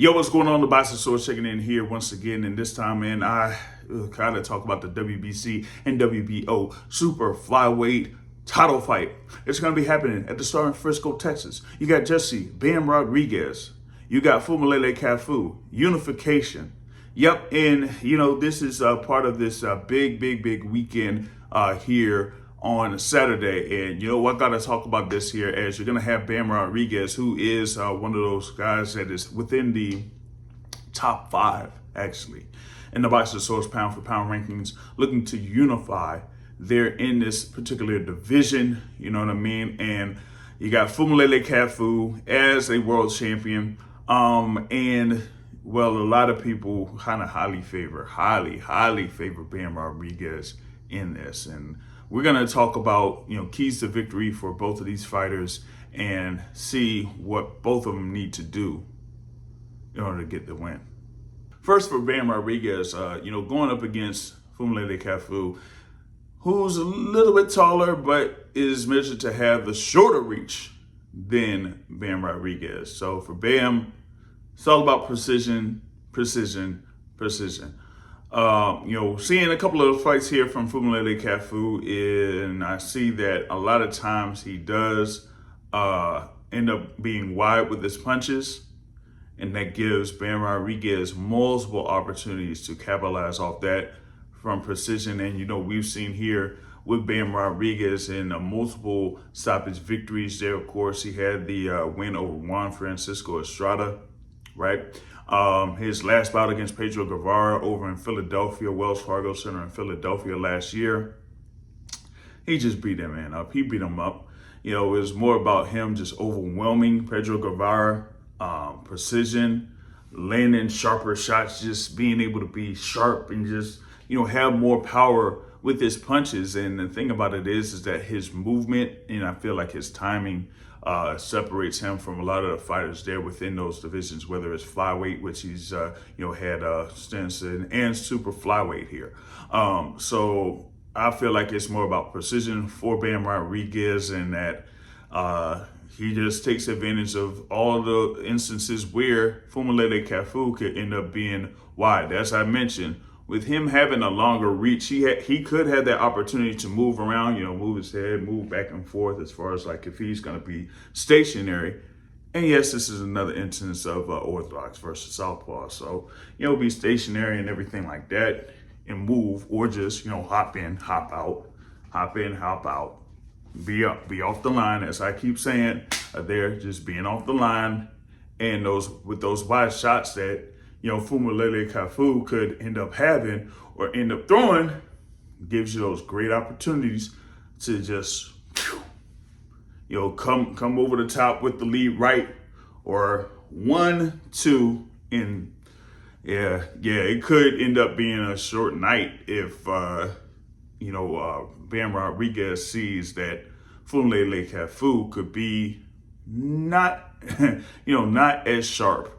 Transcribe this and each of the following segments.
Yo, what's going on? The Boxing Source checking in here once again, and this time, man, I kind of talk about the WBC and WBO super flyweight title fight. It's going to be happening at the Star in Frisco, Texas. You got Jesse Bam Rodriguez. You got Phumelela Cafu. Unification. Yep, and this is part of this big weekend here on Saturday. And I gotta talk about this here, as you're gonna have Bam Rodriguez, who is one of those guys that is within the top 5 actually in the Boxing Source pound for pound rankings, looking to unify there in this particular division. You know what I mean? And you got Phumelela Cafu as a world champion, and well, a lot of people kind of highly favor Bam Rodriguez in this. And we're going to talk about, keys to victory for both of these fighters and see what both of them need to do in order to get the win. First, for Bam Rodriguez, going up against Phumelela Cafu, who's a little bit taller but is measured to have the shorter reach than Bam Rodriguez. So for Bam, it's all about precision. Seeing a couple of fights here from Phumelela Cafu, and I see that a lot of times he does end up being wide with his punches, and that gives Bam Rodriguez multiple opportunities to capitalize off that from precision. And we've seen here with Bam Rodriguez in multiple stoppage victories there. Of course, he had the win over Juan Francisco Estrada, right? His last bout against Pedro Guevara over in Philadelphia, Wells Fargo Center in Philadelphia last year, he just beat that man up. He beat him up. It was more about him just overwhelming Pedro Guevara, precision, landing sharper shots, just being able to be sharp and just, have more power with his punches. And the thing about it is that his movement, and I feel like his timing, separates him from a lot of the fighters there within those divisions, whether it's flyweight, which he's had stints in, and super flyweight here. So I feel like it's more about precision for Bam Rodriguez, and that he just takes advantage of all the instances where Phumelela Cafu could end up being wide. As I mentioned, with him having a longer reach, he could have that opportunity to move around, move his head, move back and forth, as far as like if he's going to be stationary. And yes, this is another instance of orthodox versus southpaw. So, be stationary and everything like that and move, or just, hop in, hop out, hop in, hop out, be off the line, as I keep saying, there, just being off the line. And with those wide shots that Phumelela Cafu could end up having or end up throwing, gives you those great opportunities to just, come over the top with the lead right, or 1, 2, and it could end up being a short night if, Bam Rodriguez sees that Phumelela Cafu could be not, not as sharp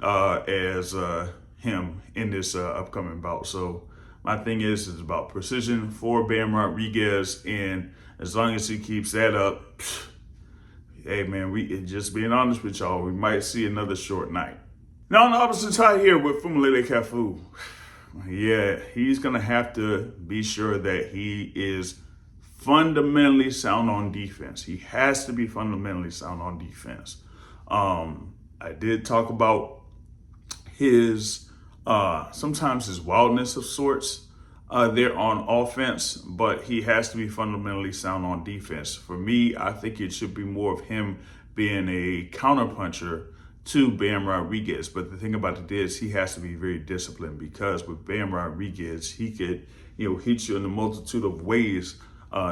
as him in this upcoming bout. So my thing is about precision for Bam Rodriguez, and as long as he keeps that up, hey man, just being honest with y'all, we might see another short night. Now on the opposite side here with Phumelela Cafu, yeah, he's gonna have to be sure that he is fundamentally sound on defense. He has to be fundamentally sound on defense. I did talk about his sometimes his wildness of sorts there on offense, but he has to be fundamentally sound on defense. For me, I think it should be more of him being a counterpuncher to Bam Rodriguez. But the thing about it is he has to be very disciplined, because with Bam Rodriguez, he could hit you in a multitude of ways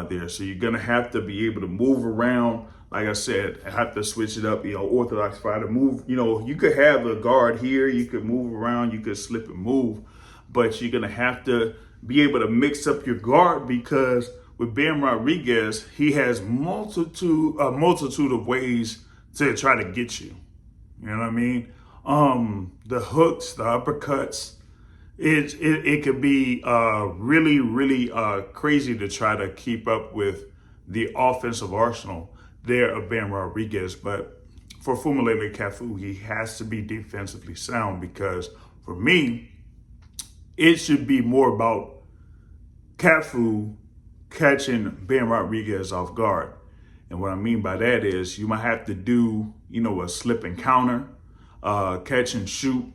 there. So you're gonna have to be able to move around. Like I said, I have to switch it up, orthodox fighter move. You could have a guard here, you could move around, you could slip and move, but you're gonna have to be able to mix up your guard, because with Bam Rodriguez, he has multitude of ways to try to get you. You know what I mean? The hooks, the uppercuts, it could be really crazy to try to keep up with the offensive arsenal there of Bam Rodriguez. But for Phumelela Cafu, he has to be defensively sound, because for me, it should be more about Cafu catching Ben Rodriguez off guard. And what I mean by that is you might have to do, a slip and counter, catch and shoot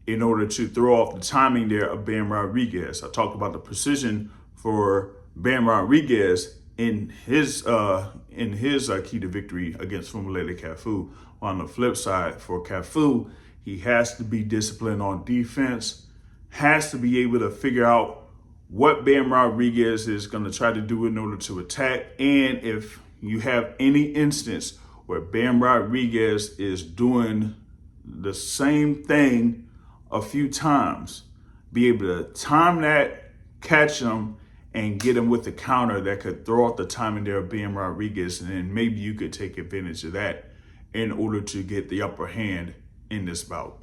in order to throw off the timing there of Ben Rodriguez. I talked about the precision for Ben Rodriguez in his key to victory against Phumelela Cafu. On the flip side, for Cafu, he has to be disciplined on defense, has to be able to figure out what Ben Rodriguez is going to try to do in order to attack. And if you have any instance where Ben Rodriguez is doing the same thing a few times, be able to time that, catch him, and get him with the counter that could throw off the timing there of Ben Rodriguez. And then maybe you could take advantage of that in order to get the upper hand in this bout.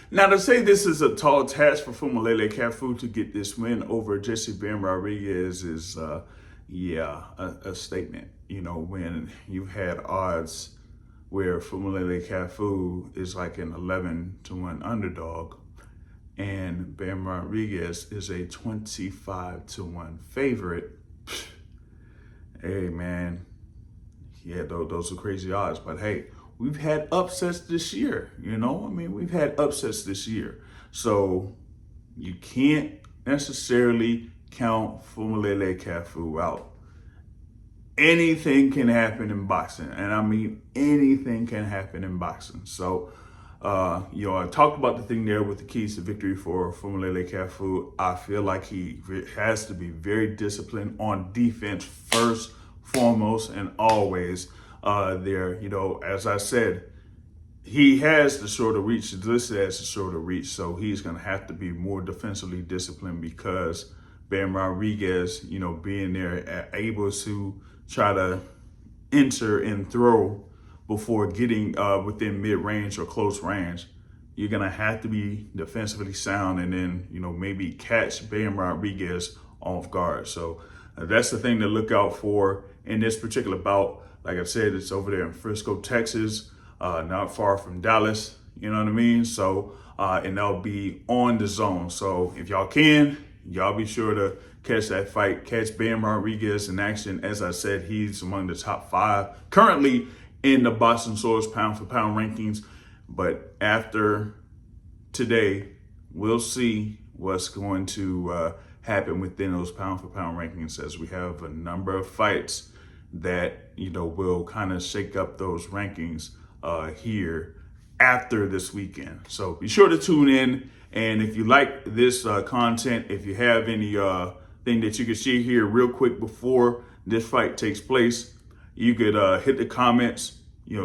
Now, to say this is a tall task for Phumelela Cafu to get this win over Jesse Ben Rodriguez is, a statement. When you've had odds where Phumelela Cafu is like an 11-1 underdog, and Ben Rodriguez is a 25-1 favorite. Hey, man, yeah, those are crazy odds. But hey, we've had upsets this year, we've had upsets this year. So you can't necessarily count Phumelela Cafu out. Anything can happen in boxing. And I mean, anything can happen in boxing. So, I talked about the thing there with the keys to victory for Phumelela Cafu. I feel like he has to be very disciplined on defense first, foremost, and always. As I said, he has the shorter reach. He's listed as the shorter reach, so he's going to have to be more defensively disciplined, because Ben Rodriguez, being there, able to try to enter and throw before getting within mid-range or close range. You're going to have to be defensively sound and then, maybe catch Ben Rodriguez off guard. So that's the thing to look out for in this particular bout. Like I said, it's over there in Frisco, Texas, not far from Dallas, you know what I mean? So, and that'll be on the zone. So if y'all can, y'all be sure to catch that fight, catch Ben Rodriguez in action. As I said, he's among the top 5 currently in the Boxing Source pound for pound rankings. But after today, we'll see what's going to happen within those pound for pound rankings, as we have a number of fights that, will kind of shake up those rankings here after this weekend. So be sure to tune in. And if you like this content, if you have any thing that you could share here real quick before this fight takes place, you could hit the comments,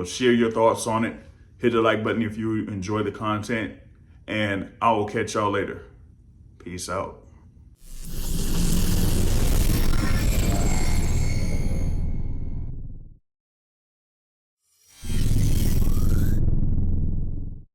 share your thoughts on it. Hit the like button if you enjoy the content, and I will catch y'all later. Peace out.